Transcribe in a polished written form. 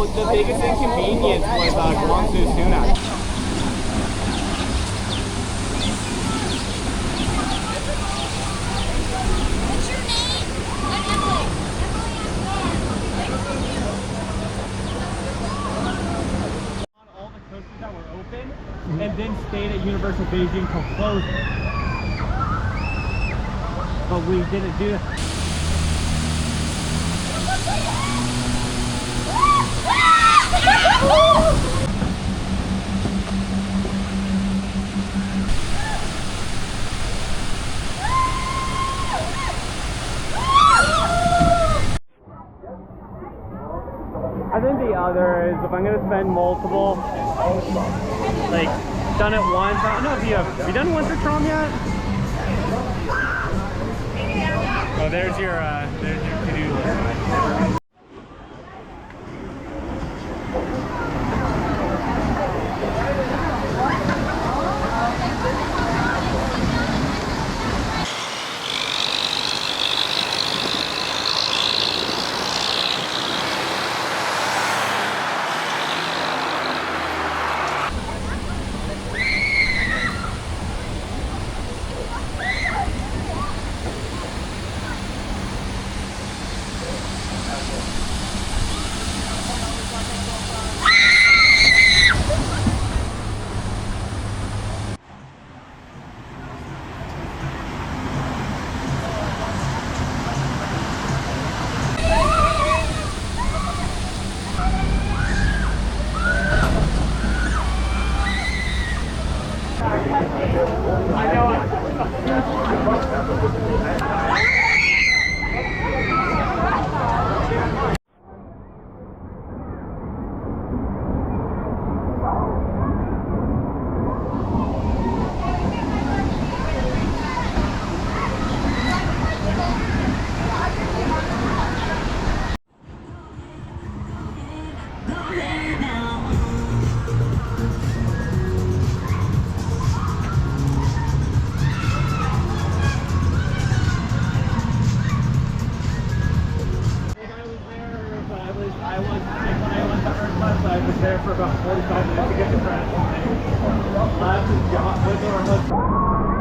So the biggest inconvenience was Guangzhou Sunak. All the coasters that were open, and then stayed at Universal Beijing till closing. But we didn't do that. I think the other is if I'm going to spend multiple, like, done it once. I don't know if have you done one for Trom yet? Oh, there's your to-do list. I was there for about 45 minutes to get the crash. Last is John with our husband.